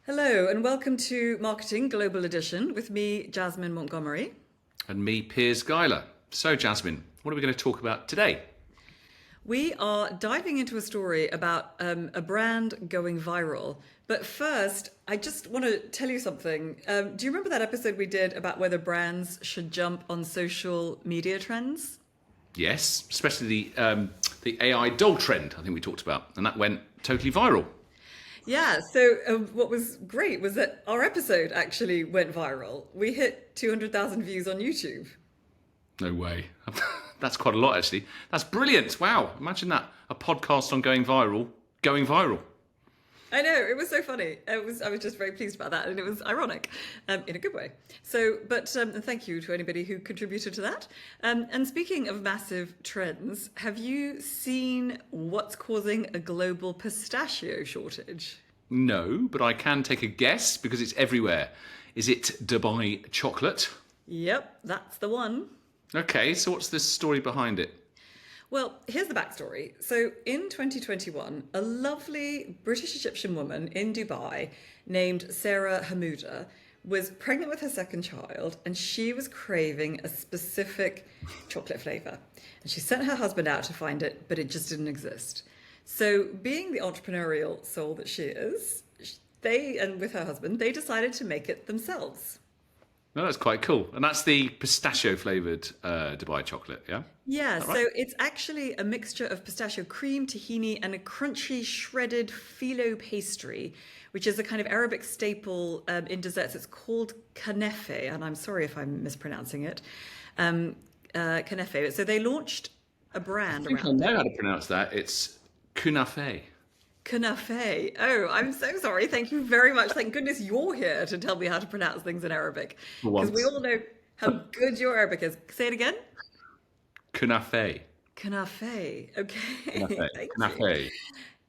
Hello and welcome to Marketing Global Edition with me, Jasmine Montgomery. And me, Piers Jasmine. So, Jasmine, what are we going to talk about today? We are diving into a story about a brand going viral. But first, I just want to tell you something. Do you remember that episode we did about whether brands should jump on social media trends? Yes, especially the AI doll trend, I think we talked about, and that went totally viral. Yeah, so what was great was that our episode actually went viral. We hit 200,000 views on YouTube. No way. That's quite a lot, actually. That's brilliant. Wow. Imagine that. A podcast on going viral, going viral. I know, it was so funny. I was just very pleased about that, and it was ironic in a good way. So, but thank you to anybody who contributed to that. And speaking of massive trends, have you seen what's causing a global pistachio shortage? No, but I can take a guess because it's everywhere. Is it Dubai chocolate? Yep, that's the one. Okay, so what's the story behind it? Well, here's the backstory. So in 2021, a lovely British Egyptian woman in Dubai named Sarah Hamouda was pregnant with her second child, and she was craving a specific chocolate flavour. And she sent her husband out to find it, but it just didn't exist. So being the entrepreneurial soul that she is, and with her husband, they decided to make it themselves. No, that's quite cool. And that's the pistachio flavoured Dubai chocolate, yeah? Yeah, Is that right? so it's actually a mixture of pistachio cream, tahini, and a crunchy shredded phyllo pastry, which is a kind of Arabic staple in desserts. It's called 𝐭𝐝, and I'm sorry if I'm mispronouncing it. 𝐭𝐝. So they launched a brand I think I around know it. how to pronounce that. It's ǩunafe. 𝐭𝐝. Oh, I'm so sorry. Thank you very much. Thank goodness you're here to tell me how to pronounce things in Arabic, For because we once. all know how good your Arabic is. Say it again. ǩunafe. 𝐭𝐝. Okay, ǩunafe. thank you. ǩunafe.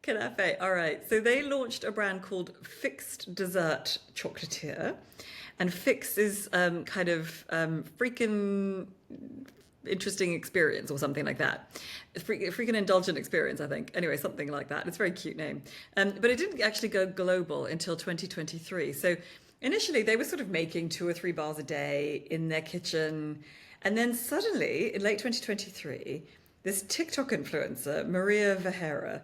𝐭𝐝. All right. So they launched a brand called Fixed Dessert Chocolatier, and Fix is kind of freaking interesting experience or something like that. Freaking indulgent experience, I think. Anyway, something like that. It's a very cute name. But it didn't actually go global until 2023. So initially they were sort of making 2 or 3 bars a day in their kitchen. And then suddenly in late 2023, this TikTok influencer, Maria Vehera,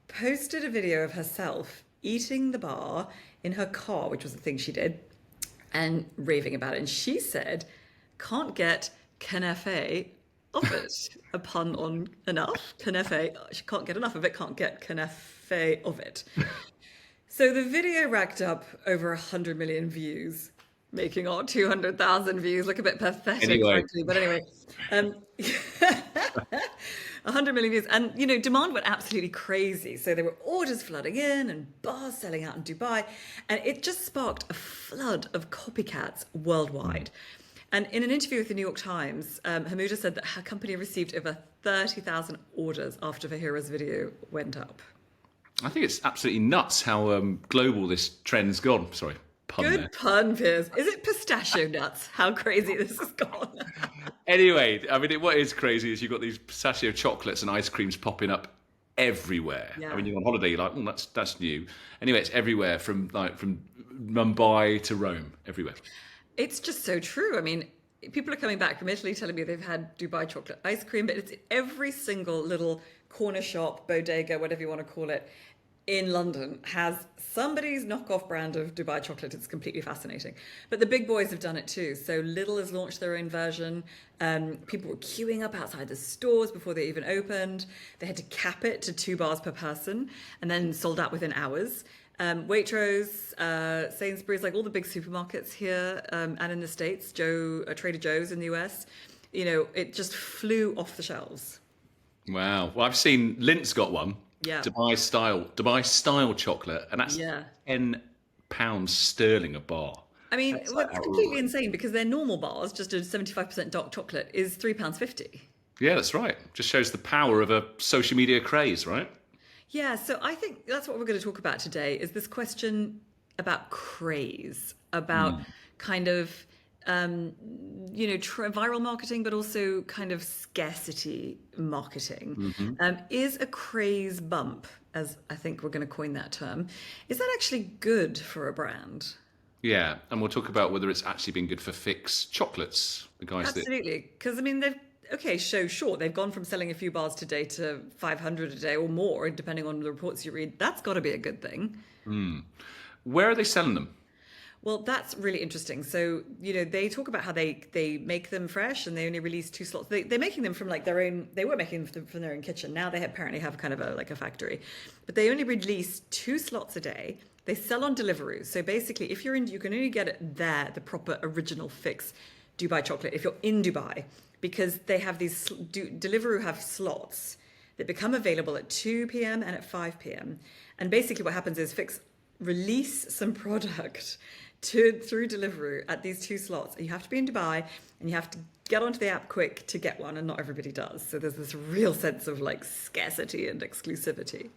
posted a video of herself eating the bar in her car, which was the thing she did, and raving about it. And she said, can't get 𝐭𝐝 of it. A pun on enough. 𝐭𝐝. She can't get enough of it, can't get 𝐭𝐝 of it. So the video racked up over 100 million views, making our 200,000 views look a bit pathetic, Anyway, frankly. But anyway, um, 100 million views. And, you know, demand went absolutely crazy. So there were orders flooding in and bars selling out in Dubai. And it just sparked a flood of copycats worldwide. And in an interview with the New York Times, Hamouda said that her company received over 30,000 orders after Vahira's video went up. I think it's absolutely nuts how global this trend's gone. Sorry, pun there. Good pun, Piers. Is it pistachio nuts? How crazy this has gone. Anyway, I mean, what is crazy is you've got these pistachio chocolates and ice creams popping up everywhere. Yeah. I mean, you're on holiday, you're like, oh, that's new. Anyway, it's everywhere from Mumbai to Rome, everywhere. It's just so true. I mean, people are coming back from Italy telling me they've had Dubai chocolate ice cream, but it's every single little corner shop, bodega, whatever you want to call it, in London has somebody's knockoff brand of Dubai chocolate. It's completely fascinating. But the big boys have done it too. So Lidl has launched their own version. People were queuing up outside the stores before they even opened. They had to cap it to 2 bars per person and then sold out within hours. Waitrose, Sainsbury's, like all the big supermarkets here and in the States, Trader Joe's in the US, you know, it just flew off the shelves. Wow. Well, I've seen Lint's got one. Yeah. Dubai style chocolate, and that's Yeah. £10 sterling a bar. I mean, That's well, like it's completely insane because their normal bars, just a 75% dark chocolate, is £3.50. Yeah, that's right. Just shows the power of a social media craze, right? Yeah, so I think that's what we're going to talk about today is this question about craze, about kind of viral marketing, but also kind of scarcity marketing. Is a craze bump, as I think we're going to coin that term, is that actually good for a brand? Yeah, and we'll talk about whether it's actually been good for Fix chocolates, the guys Absolutely, because I mean they've gone from selling a few bars today to 500 a day or more, depending on the reports you read. That's got to be a good thing. Where are they selling them? Well, that's really interesting. So, they talk about how they make them fresh and they only release 2 slots. They're making them from like their own, they were making them from their own kitchen. Now they apparently have kind of a factory, but they only release 2 slots a day. They sell on Deliveroo. So basically, if you're in, you can only get it there, the proper original Fix Dubai chocolate, if you're in Dubai, because they have these, Deliveroo have slots that become available at 2 p.m. and at 5 p.m. And basically what happens is Fix release some product through Deliveroo at these 2 slots. You have to be in Dubai and you have to get onto the app quick to get one, and not everybody does. So there's this real sense of like scarcity and exclusivity.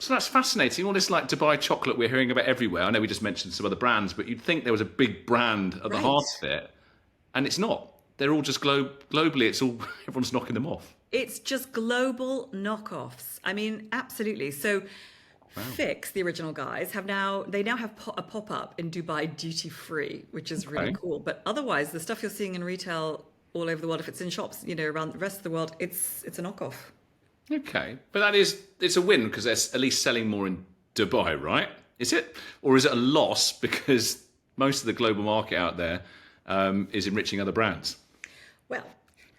So that's fascinating. All this like Dubai chocolate we're hearing about everywhere. I know we just mentioned some other brands, but you'd think there was a big brand at the heart of it, and it's not. They're all just globally. It's all everyone's knocking them off. It's just global knockoffs. I mean, absolutely. So. Wow. Fix, the original guys, have now have a pop-up in Dubai duty-free, which is really cool. But otherwise, the stuff you're seeing in retail all over the world, if it's in shops, around the rest of the world, it's a knockoff. Okay, but it's a win because they're at least selling more in Dubai, right? Is it? Or is it a loss because most of the global market out there is enriching other brands? Well,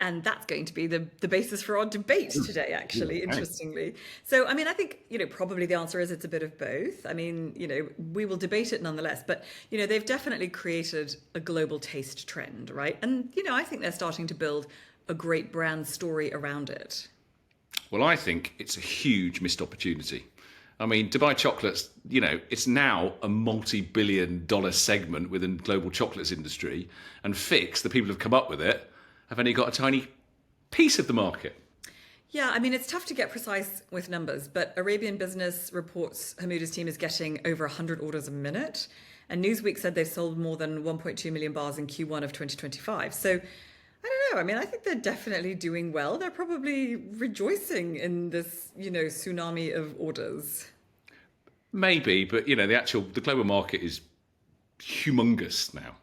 and that's going to be the basis for our debate today, actually, interestingly. So, I mean, I think, probably the answer is it's a bit of both. I mean, we will debate it nonetheless. But, they've definitely created a global taste trend, right? And, I think they're starting to build a great brand story around it. Well, I think it's a huge missed opportunity. I mean, Dubai chocolates, it's now a multi-billion-dollar segment within the global chocolates industry. And Fix, the people who've come up with it, have only got a tiny piece of the market. Yeah, I mean, it's tough to get precise with numbers, but Arabian Business reports Ḥemmūda's team is getting over 100 orders a minute. And Newsweek said they've sold more than 1.2 million bars in Q1 of 2025. So, I don't know. I mean, I think they're definitely doing well. They're probably rejoicing in this, tsunami of orders. Maybe, but, the global market is humongous now.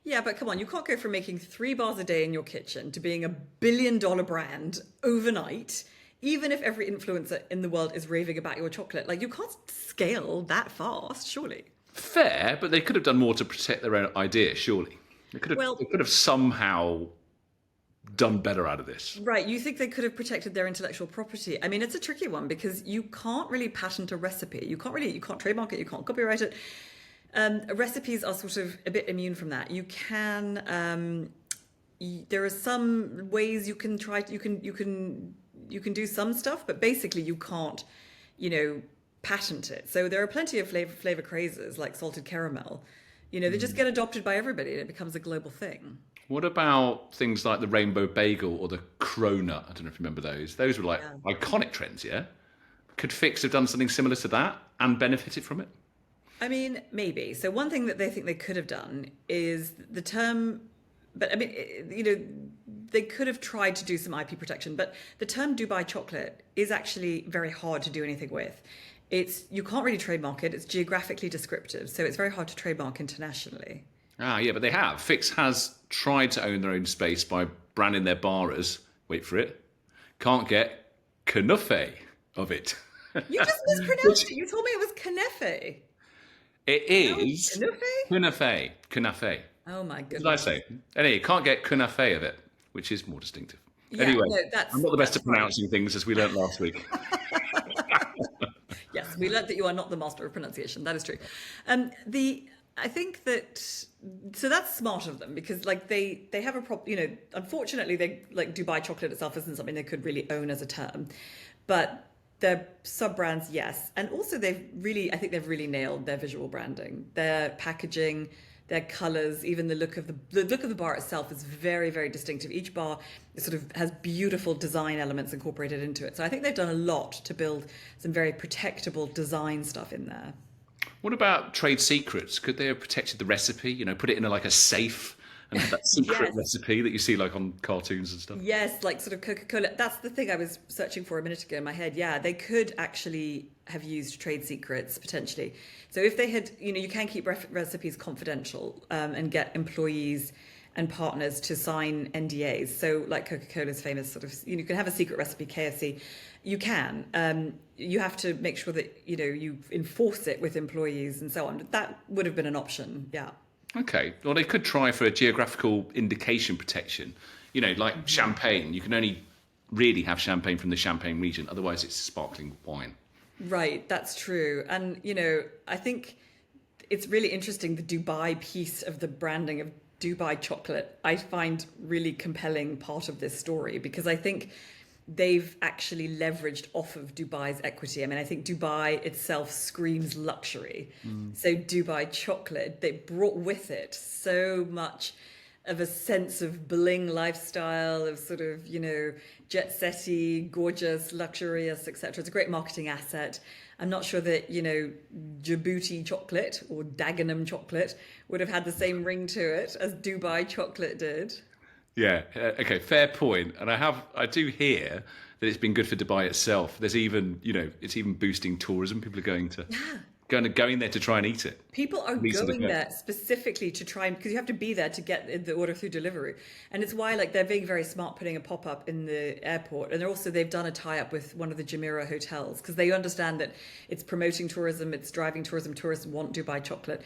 Yeah, but come on, you can't go from making 3 bars a day in your kitchen to being $1 billion brand overnight, even if every influencer in the world is raving about your chocolate. Like, you can't scale that fast, surely. Fair, but they could have done more to protect their own idea, surely. They could have somehow done better out of this. Right, you think they could have protected their intellectual property. I mean, it's a tricky one because you can't really patent a recipe. You can't trademark it, you can't copyright it. Recipes are sort of a bit immune from that. You can, there are some ways you can try, you can do some stuff, but basically you can't, patent it. So there are plenty of flavor crazes like salted caramel. They just get adopted by everybody and it becomes a global thing. What about things like the rainbow bagel or the cronut? I don't know if you remember those. Those were like iconic trends, yeah? Could Fix have done something similar to that and benefited from it? I mean, maybe. So one thing that they think they could have done is the term, but I mean, they could have tried to do some IP protection, but the term Dubai chocolate is actually very hard to do anything with. You can't really trademark it. It's geographically descriptive, so it's very hard to trademark internationally. Ah, yeah, but they have. Fix has tried to own their own space by branding their bar as, wait for it, can't get 𝐭𝐚𝐝 of it. You just mispronounced it. You told me it was 𝐭𝐚𝐝. It is 𝐭𝐚𝐝. Oh my goodness. What did I say? Anyway, you can't get 𝐭𝐚𝐝 of it, which is more distinctive. Yeah, anyway, I'm not the best at pronouncing things, as we learned last week. Yes, we learned that you are not the master of pronunciation. That is true. I think that, so that's smart of them because like they have a problem, unfortunately Dubai chocolate itself isn't something they could really own as a term, but their sub-brands, yes. And also I think they've really nailed their visual branding, their packaging, their colors, even the look of the bar itself is very, very distinctive. Each bar sort of has beautiful design elements incorporated into it. So I think they've done a lot to build some very protectable design stuff in there. What about trade secrets? Could they have protected the recipe, put it in a safe and had that secret Yes. recipe that you see like on cartoons and stuff. Yes, like sort of Coca-Cola. That's the thing I was searching for a minute ago in my head. Yeah, they could actually have used trade secrets potentially. So if they had, you can keep recipes confidential and get employees and partners to sign NDAs. So like Coca-Cola's famous sort of, you can have a secret recipe, KFC. You can. You have to make sure that, you enforce it with employees and so on. That would have been an option. Yeah. Okay. Well, they could try for a geographical indication protection. Like champagne. You can only really have champagne from the Champagne region. Otherwise, it's sparkling wine. Right. That's true. And, I think it's really interesting, the Dubai piece of the branding of Dubai chocolate. I find really compelling part of this story because I think they've actually leveraged off of Dubai's equity. I mean, I think Dubai itself screams luxury. So Dubai chocolate, they brought with it so much of a sense of bling lifestyle, of sort of, jet-setty, gorgeous, luxurious, etc. It's a great marketing asset. I'm not sure that, Djibouti chocolate or Dagenham chocolate would have had the same ring to it as Dubai chocolate did. Yeah. Okay. Fair point. And I do hear that it's been good for Dubai itself. There's even, it's even boosting tourism. People are going there to try and eat it. People are going there specifically to try and, because you have to be there to get the order through delivery. And it's why they're being very smart putting a pop-up in the airport. And they've done a tie-up with one of the Jumeirah hotels because they understand that it's promoting tourism, it's driving tourism. Tourists want Dubai chocolate.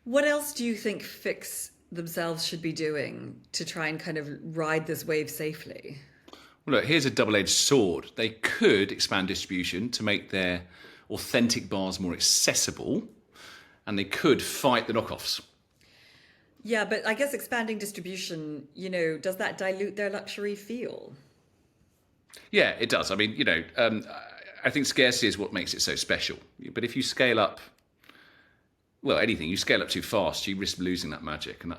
What else do you think Fix themselves should be doing to try and kind of ride this wave safely? Well, look, here's a double-edged sword. They could expand distribution to make their authentic bars more accessible, and they could fight the knockoffs. Yeah, but I guess expanding distribution, does that dilute their luxury feel? Yeah, it does. I mean, I think scarcity is what makes it so special. But if you scale up, well, anything, you scale up too fast, you risk losing that magic. And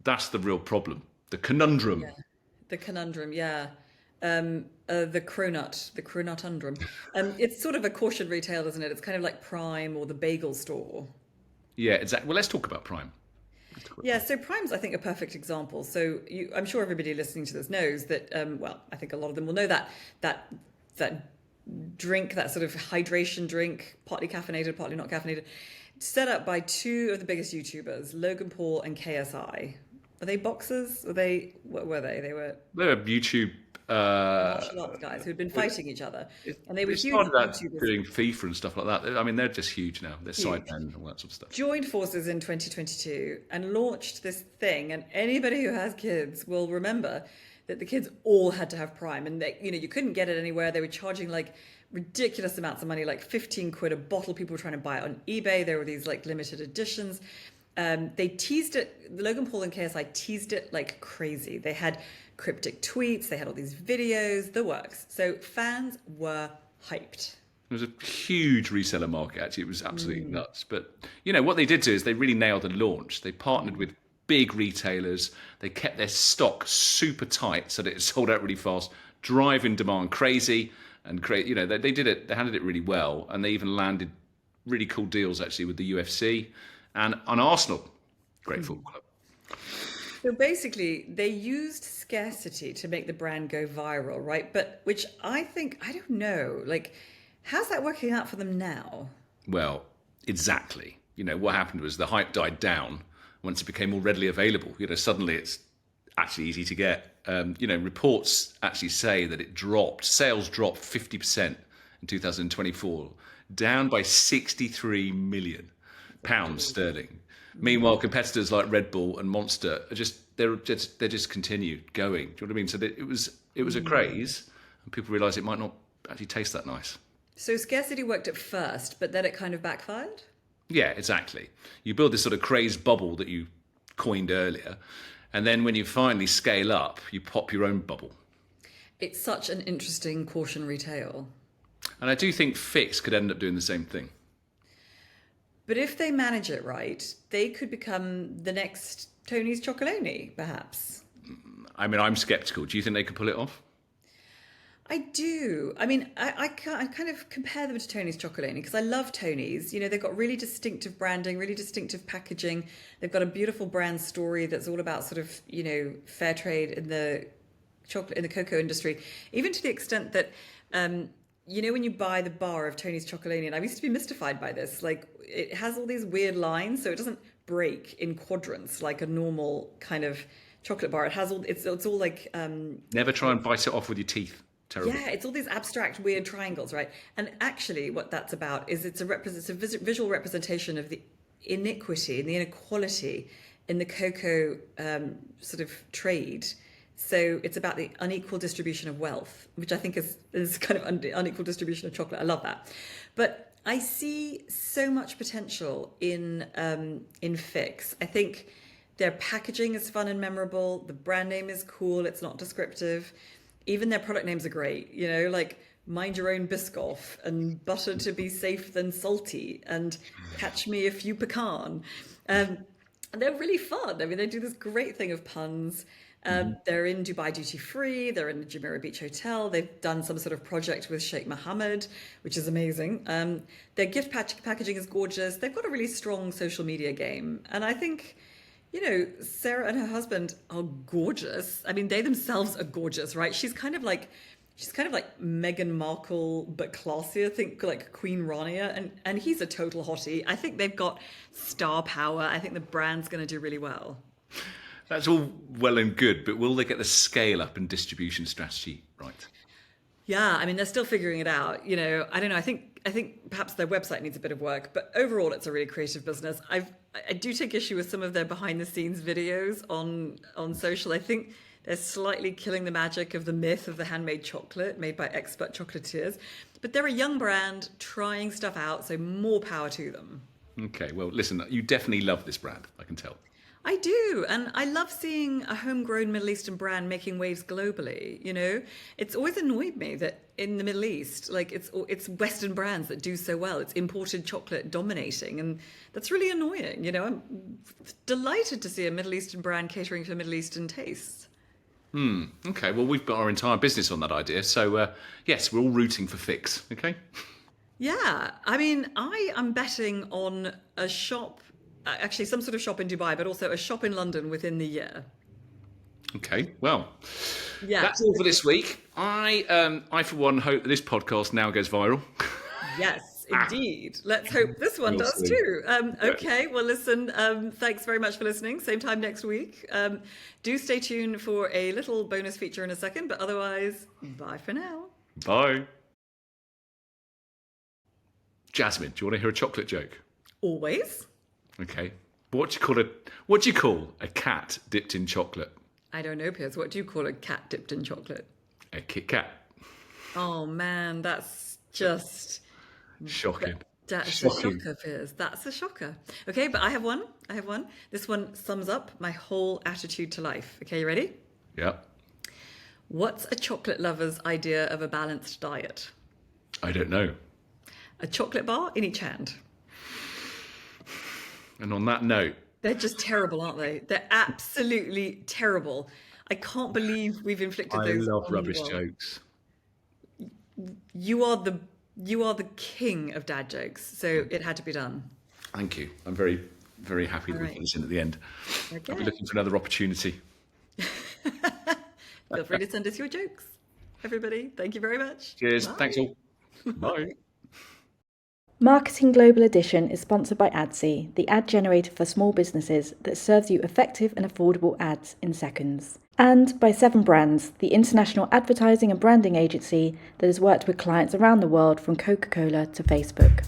that's the real problem. The conundrum. Yeah. The conundrum, yeah. The cronut-undrum. It's sort of a cautionary tale, isn't it? It's kind of like Prime or the bagel store. Yeah, exactly. Well, let's talk about Prime. Yeah, so Prime's, I think, a perfect example. So I'm sure everybody listening to this knows that, I think a lot of them will know that drink, that sort of hydration drink, partly caffeinated, partly not caffeinated, set up by two of the biggest YouTubers, Logan Paul and KSI. Are they boxers? What were they? They're YouTube martial arts guys who had been fighting each other, and they were huge YouTubers. Doing FIFA and stuff like that. I mean, they're just huge now. They're sidemen and all that sort of stuff. Joined forces in 2022 and launched this thing, and anybody who has kids will remember that the kids all had to have Prime, and you couldn't get it anywhere. They were charging ridiculous amounts of money, like 15 quid a bottle. People were trying to buy it on eBay. There were these limited editions. They teased it. Logan Paul and KSI teased it like crazy. They had cryptic tweets. They had all these videos, the works. So fans were hyped. It was a huge reseller market, actually. It was absolutely nuts. But, what they did do is they really nailed the launch. They partnered with big retailers. They kept their stock super tight so that it sold out really fast, driving demand crazy. And they did it. They handled it really well, and they even landed really cool deals actually with the UFC and on Arsenal, great football club. So basically, they used scarcity to make the brand go viral, right? But which I don't know, how's that working out for them now? Well, exactly. What happened was the hype died down once it became more readily available. Suddenly it's actually easy to get. Reports actually say that sales dropped 50% in 2024, down by 63 million pounds sterling. Meanwhile, competitors like Red Bull and Monster are just continued going. Do you know what I mean? So it was a craze, and people realised it might not actually taste that nice. So scarcity worked at first, but then it kind of backfired? Yeah, exactly. You build this sort of craze bubble that you coined earlier, and then when you finally scale up, you pop your own bubble. It's such an interesting cautionary tale. And I do think Fix could end up doing the same thing. But if they manage it right, they could become the next Tony's Chocolonely, perhaps. I mean, I'm sceptical. Do you think they could pull it off? I do. I mean, I kind of compare them to Tony's Chocolonely because I love Tony's. You know, they've got really distinctive branding, really distinctive packaging. They've got a beautiful brand story that's all about sort of, you know, fair trade in the chocolate, in the cocoa industry, even to the extent that, you know, when you buy the bar of Tony's Chocolonely, and I used to be mystified by this, like it has all these weird lines, so it doesn't break in quadrants like a normal kind of chocolate bar. It has all, it's all like... Never try and bite it off with your teeth. Terrible. Yeah, it's all these abstract, weird triangles, right? And actually, what that's about is it's a visual representation of the iniquity and the inequality in the cocoa sort of trade. So it's about the unequal distribution of wealth, which I think is kind of unequal distribution of chocolate. I love that. But I see so much potential in Fix. I think their packaging is fun and memorable. The brand name is cool. It's not descriptive. Even their product names are great, you know, like Mind Your Own Biscoff and Butter to Be Safe Than Salty and Catch Me If You Pecan. And they're really fun. I mean, they do this great thing of puns. They're in Dubai Duty Free. They're in the Jumeirah Beach Hotel. They've done some sort of project with Sheikh Mohammed, which is amazing. Their gift packaging is gorgeous. They've got a really strong social media game. And I think... You know, Sarah and her husband are gorgeous. I mean, they themselves are gorgeous, right? She's kind of like Meghan Markle, but classier. Think like Queen Rania, and he's a total hottie. I think they've got star power. I think the brand's going to do really well. That's all well and good, but will they get the scale up and distribution strategy right? Yeah, I mean, they're still figuring it out. You know, I don't know. I think perhaps their website needs a bit of work, but overall, it's a really creative business. I do take issue with some of their behind the scenes videos on social. I think they're slightly killing the magic of the myth of the handmade chocolate made by expert chocolatiers. But they're a young brand trying stuff out, so more power to them. Okay, well, listen, you definitely love this brand, I can tell. I do, and I love seeing a homegrown Middle Eastern brand making waves globally. You know, it's always annoyed me that in the Middle East, like it's Western brands that do so well. It's imported chocolate dominating, and that's really annoying. You know, I'm delighted to see a Middle Eastern brand catering for Middle Eastern tastes. Okay, well, we've got our entire business on that idea, so yes, we're all rooting for Fix. Okay. Yeah, I mean, I am betting on a shop. Actually, some sort of shop in Dubai, but also a shop in London within the year. Okay, well, yeah, that's all for this week. I for one, hope that this podcast now goes viral. Yes, indeed. Let's hope this one does too. Okay, well, listen, thanks very much for listening. Same time next week. Do stay tuned for a little bonus feature in a second, but otherwise, bye for now. Bye. Jasmine, do you want to hear a chocolate joke? Always. Okay. What do you call a cat dipped in chocolate? I don't know, Piers. What do you call a cat dipped in chocolate? A Kit Kat. Oh man, that's just shocking. That's shocking. A shocker, Piers. That's a shocker. Okay, but I have one. This one sums up my whole attitude to life. Okay, you ready? Yeah. What's a chocolate lover's idea of a balanced diet? I don't know. A chocolate bar in each hand. And on that note... They're just terrible, aren't they? They're absolutely terrible. I can't believe we've inflicted those. I love rubbish jokes. You are the king of dad jokes, so it had to be done. Thank you. I'm very, very happy that we got this in at the end. Okay. I'll be looking for another opportunity. Feel free to send us your jokes, everybody. Thank you very much. Cheers. Bye. Thanks all. Bye. Marketing Global Edition is sponsored by 𝐒𝐭𝐴𝐧𝐧𝐬, the ad generator for small businesses that serves you effective and affordable ads in seconds. And by 7 Brands, the international advertising and branding agency that has worked with clients around the world from Coca-Cola to Facebook.